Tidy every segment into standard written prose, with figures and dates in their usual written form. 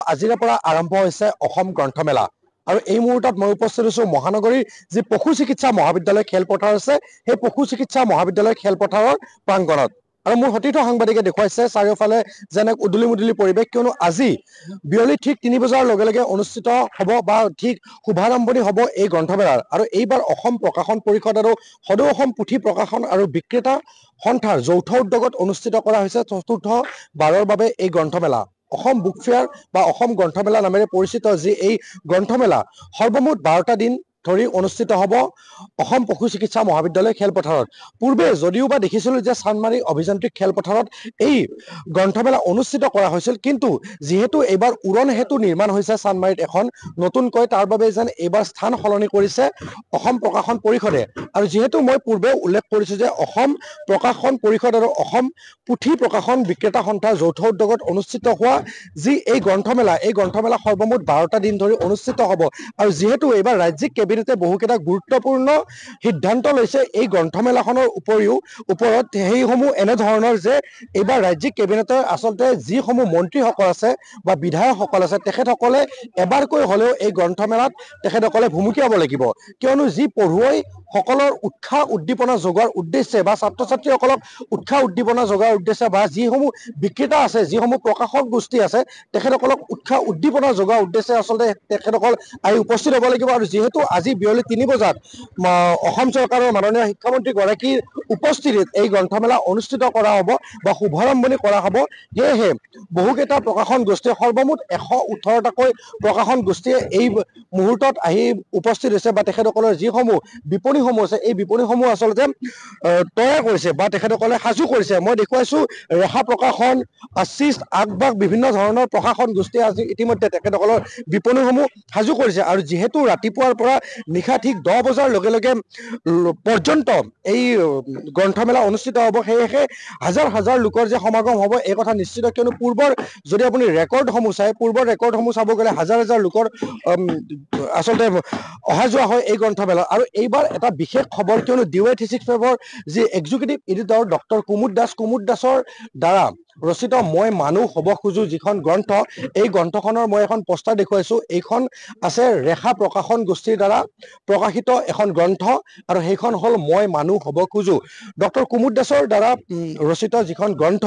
আজিৰে পৰা আৰম্ভ হৈছে অসম গ্ৰন্থমেলা আৰু এই মুহূৰ্তত মই উপস্থিত হৈছোঁ মহানগৰীৰ যি পশু চিকিৎসা মহাবিদ্যালয় খেলপথাৰ আছে সেই পশু চিকিৎসা মহাবিদ্যালয় খেলপথাৰৰ প্ৰাংগণত আৰু মোৰ সতীৰ্থ সাংবাদিকে দেখুৱাইছে চাৰিওফালে যেনে উদুলি মুদুলি পৰিৱেশ কিয়নো আজি বিয়লি ঠিক 3 বজাৰ লগে লগে অনুষ্ঠিত হ'ব বা ঠিক শুভাৰম্ভণি হ'ব এই গ্ৰন্থমেলাৰ আৰু এইবাৰ অসম প্ৰকাশন পৰিষদ আৰু সদৌ অসম পুথি প্ৰকাশন আৰু বিক্ৰেতা সন্থাৰ যৌথ উদ্যোগত অনুষ্ঠিত কৰা হৈছে চতুৰ্থ বাৰৰ বাবে এই গ্ৰন্থমেলা অসম বুক ফেয়াৰ বা অসম গ্ৰন্থমেলা নামেৰে পৰিচিত যি এই গ্ৰন্থমেলা সৰ্বমুঠ 12টা দিন ধৰি অনুষ্ঠিত হ'ব অসম পশু চিকিৎসা মহাবিদ্যালয় খেলপথাৰত পূৰ্বে যদিও বা দেখিছিলোঁ যে চানমাৰী অভিযান্ত্ৰিক খেলপথাৰত এই গ্ৰন্থমেলা অনুষ্ঠিত কৰা হৈছিল কিন্তু যিহেতু এইবাৰ উৰণ হেতু নিৰ্মাণ হৈছে চানমাৰীত এখন নতুনকৈ তাৰ বাবে যেন এইবাৰ স্থান সলনি কৰিছে অসম প্ৰকাশন পৰিষদে আৰু যিহেতু মই পূৰ্বে উল্লেখ কৰিছোঁ যে অসম প্ৰকাশন পৰিষদ আৰু অসম পুথি প্ৰকাশন বিক্ৰেতা সন্থাৰ যৌথ উদ্যোগত অনুষ্ঠিত হোৱা যি এই গ্ৰন্থমেলা সৰ্বমুঠ 12টা দিন ধৰি অনুষ্ঠিত হ'ব আৰু যিহেতু এইবাৰ ৰাজ্যিক কেবিনেটে বহুকেইটা গুৰুত্বপূৰ্ণ সিদ্ধান্ত লৈছে এই গ্ৰন্থমেলাখনৰ ওপৰত সেইসমূহ এনেধৰণৰ যে এইবাৰ ৰাজ্যিক কেবিনেটৰ আচলতে যিসমূহ মন্ত্ৰীসকল আছে বা বিধায়কসকল আছে তেখেতসকলে এবাৰকৈ হ'লেও এই গ্ৰন্থমেলাত তেখেতসকলে ভুমুকিয়াব লাগিব কিয়নো যি পঢ়ুৱৈ সকলৰ উৎসাহ উদ্দীপনা যোগোৱাৰ উদ্দেশ্যে বা ছাত্ৰ ছাত্ৰীসকলক উৎসাহ উদ্দীপনা যোগোৱাৰ উদ্দেশ্যে বা যিসমূহ বিক্ৰেতা আছে যিসমূহ প্ৰকাশক গোষ্ঠী আছে তেখেতসকলক উৎসাহ উদ্দীপনা যোগোৱাৰ উদ্দেশ্যে আচলতে তেখেতসকল আহি উপস্থিত হ'ব লাগিব আৰু যিহেতু আজি বিয়লি 3 বজাত অসম চৰকাৰৰ মাননীয় শিক্ষামন্ত্ৰী গৰাকীৰ উপস্থিতিত এই গ্ৰন্থমেলা অনুষ্ঠিত কৰা হ'ব বা শুভাৰম্ভণি কৰা হ'ব সেয়েহে বহুকেইটা প্ৰকাশন গোষ্ঠীয়ে সৰ্বমুঠ 118টাকৈ প্ৰকাশন গোষ্ঠীয়ে এই মুহূৰ্তত আহি উপস্থিত হৈছে বা তেখেতসকলৰ যিসমূহ বিপণীসমূহ আছে এই বিপণীসমূহ আচলতে তৈয়াৰ কৰিছে বা তেখেতসকলে সাজু কৰিছে মই দেখুৱাইছোঁ ৰেখা প্ৰকাশন আশিস আগবাগ বিভিন্ন ধৰণৰ প্ৰকাশন গোষ্ঠীয়ে আজি ইতিমধ্যে তেখেতসকলৰ বিপণীসমূহ সাজু কৰিছে আৰু যিহেতু ৰাতিপুৱাৰ পৰা নিশা ঠিক 10 বজাৰ লগে লগে পৰ্যন্ত এই গ্ৰন্থমেলা অনুষ্ঠিত হ'ব সেয়েহে হাজাৰ হাজাৰ লোকৰ যে সমাগম হ'ব এই কথা নিশ্চিত কিয়নো পূৰ্বৰ যদি আপুনি ৰেকৰ্ডসমূহ চাই পূৰ্বৰ ৰেকৰ্ডসমূহ চাব গ'লে হাজাৰ হাজাৰ লোকৰ আচলতে অহা যোৱা হয় এই গ্ৰন্থমেলা আৰু এইবাৰ এটা বিশেষ খবৰ কিয়নো DY36 যি এক্সিকিউটিভ এডিটৰ ডক্টৰ কুমুদ দাসৰ দ্বাৰা ৰচিত মই মানুহ হ'ব খোজো যিখন গ্ৰন্থ এই গ্ৰন্থখনৰ মই এখন পোষ্টাৰ দেখুৱাইছোঁ এইখন আছে ৰেখা প্ৰকাশন গোষ্ঠীৰ দ্বাৰা প্ৰকাশিত এখন গ্ৰন্থ আৰু সেইখন হ'ল মই মানুহ হ'ব খোজো ডক্টৰ কুমুদ দাসৰ দ্বাৰা ৰচিত যিখন গ্ৰন্থ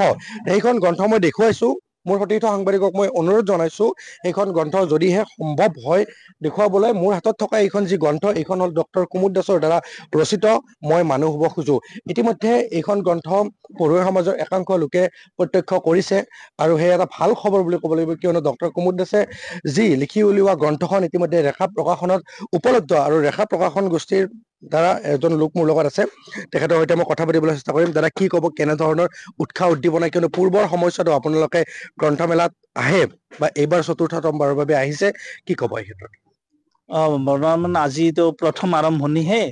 সেইখন গ্ৰন্থ মই দেখুৱাইছোঁ মোৰ সতীৰ্থ সাংবাদিকক মই অনুৰোধ জনাইছোঁ এইখন গ্ৰন্থ যদিহে সম্ভৱ হয় দেখুৱাবলৈ মোৰ হাতত থকা এইখন যি গ্ৰন্থ এইখন হ'ল ডক্টৰ কুমুদ দাসৰ দ্বাৰা ৰচিত মই মানুহ হ'ব খোজো ইতিমধ্যে এইখন গ্ৰন্থ পঢ়ুৱৈ সমাজৰ একাংশ লোকে প্ৰত্যক্ষ কৰিছে আৰু সেই এটা ভাল খবৰ বুলি ক'ব লাগিব কিয়নো ডক্টৰ কুমুদ দাসে যি লিখি উলিওৱা গ্ৰন্থখন ইতিমধ্যে ৰেখা প্ৰকাশনত উপলব্ধ আৰু ৰেখা প্ৰকাশন গোষ্ঠীৰ দ্বাৰা এজন লোক মোৰ লগত আছে তেখেতৰ সৈতে মই কথা পাতিবলৈ চেষ্টা কৰিম দাদা কি ক'ব কেনেধৰণৰ উৎসাহ উদ্দীপনা কিয়নো পূৰ্বৰ সময়ছোৱাতো আপোনালোকে গ্ৰন্থমেলাত আহে বা এইবাৰ চতুৰ্থবাৰৰ বাবে আহিছে কি ক'ব এই ক্ষেত্ৰত বৰ্তমান আজিতো প্ৰথম আৰম্ভণিহে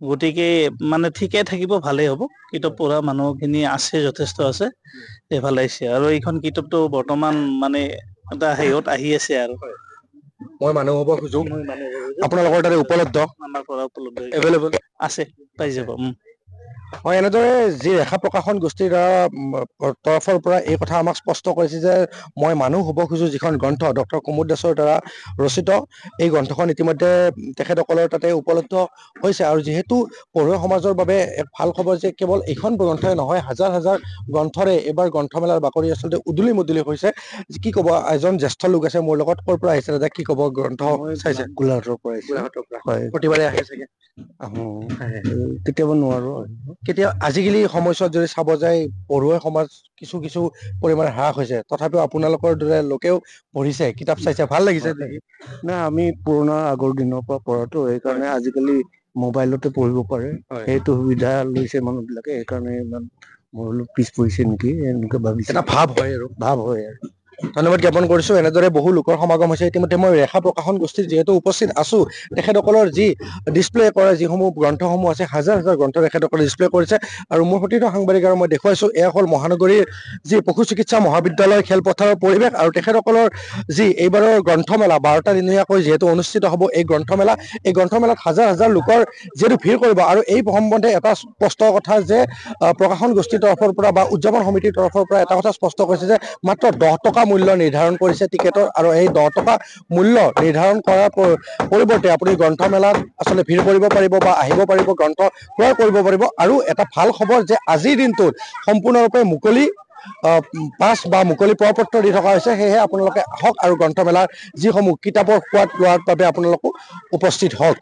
গতিকে মানে ঠিকে থাকিব ভালেই হ'ব কিতাপ পঢ়া মানুহখিনি আছে যথেষ্ট আছে ভাল লাগিছে আৰু এইখন কিতাপটো বৰ্তমান মানে এটা হেৰিত আহি আছে আৰু মই মানুহ হ'ব খোজো আপোনালোকৰ তাতে উপলব্ধ আমাৰ পৰা উপলব্ধ এভেইলেবল আছে পাই যাব হয় এনেদৰে যি ৰেখা প্ৰকাশন গোষ্ঠীৰ তৰফৰ পৰা এই কথা আমাক স্পষ্ট কৰিছে যে মই মানুহ হ'ব খোজো যিখন গ্ৰন্থ ডক্টৰ কুমুদ দাসৰ দ্বাৰা ৰচিত এই গ্ৰন্থখন ইতিমধ্যে তেখেতসকলৰ তাতে উপলব্ধ হৈছে আৰু যিহেতু পঢ়ুৱৈ সমাজৰ বাবে এক ভাল খবৰ যে কেৱল এইখন গ্ৰন্থই নহয় হাজাৰ হাজাৰ গ্ৰন্থৰে এইবাৰ গ্ৰন্থমেলাৰ বাকৰি আচলতে উদুলি মুদুলি হৈছে কি ক'ব এজন জ্যেষ্ঠ লোক আছে মোৰ লগত ক'ৰ পৰা আহিছে দাদা কি ক'ব গ্ৰন্থ চাইছে গোলাঘাটৰ পৰা হয় প্ৰতিবাৰে আহে চাগে কেতিয়াবা নোৱাৰো কেতিয়া আজিকালি সময়ছোৱাত যদি চাব যায় পঢ়ুৱৈ সমাজ কিছু কিছু পৰিমাণে হ্ৰাস হৈছে তথাপিও আপোনালোকৰ দৰে লোকেও পঢ়িছে কিতাপ চাইছে ভাল লাগিছে না আমি পুৰণা আগৰ দিনৰ পৰা পঢ়াটো সেইকাৰণে আজিকালি মোবাইলতে পঢ়িব পাৰে সেইটো সুবিধা লৈছে মানুহবিলাকে সেইকাৰণে ইমান মোৰ অলপ পিছ পৰিছে নেকি এনেকে ভাবিছে এটা ভাৱ হয় আৰু ধন্যবাদ জ্ঞাপন কৰিছোঁ এনেদৰে বহু লোকৰ সমাগম হৈছে ইতিমধ্যে মই ৰেখা প্ৰকাশন গোষ্ঠীত যিহেতু উপস্থিত আছোঁ তেখেতসকলৰ যি ডিছপ্লে কৰা যিসমূহ গ্ৰন্থসমূহ আছে হাজাৰ হাজাৰ গ্ৰন্থ তেখেতসকলে ডিছপ্লে কৰিছে আৰু মোৰ সতীৰ্থ সাংবাদিক আৰু মই দেখুৱাইছোঁ এয়া হ'ল মহানগৰীৰ যি পশু চিকিৎসা মহাবিদ্যালয় খেলপথাৰৰ পৰিৱেশ আৰু তেখেতসকলৰ যি এইবাৰৰ গ্ৰন্থমেলা 12টা দিনীয়াকৈ যিহেতু অনুষ্ঠিত হ'ব এই গ্ৰন্থমেলাত হাজাৰ হাজাৰ লোকৰ যিহেতু ভিৰ কৰিব আৰু এই সম্বন্ধে এটা স্পষ্ট কথা যে প্ৰকাশন গোষ্ঠীৰ তৰফৰ পৰা বা উদযাপন সমিতিৰ তৰফৰ পৰা এটা কথা স্পষ্ট কৰিছে যে মাত্ৰ 10 টকা মূল্য নিৰ্ধাৰণ কৰিছে টিকেটৰ, আৰু এই 10 টকা মূল্য নিৰ্ধাৰণ কৰাৰ পৰিৱৰ্তে আপুনি গ্ৰন্থমেলাত আচলতে ভিৰ কৰিব পাৰিব বা আহিব পাৰিব, গ্ৰন্থ ক্ৰয় কৰিব পাৰিব। আৰু এটা ভাল খবৰ যে আজিৰ দিনটোত সম্পূৰ্ণৰূপে মুকলি পাছ বা মুকলি প্ৰপত্ৰ দি থকা হৈছে। সেয়েহে আপোনালোকে আহক আৰু গ্ৰন্থমেলাৰ যিসমূহ কিতাপৰ সোৱাদ লোৱাৰ বাবে আপোনালোকো উপস্থিত হওক।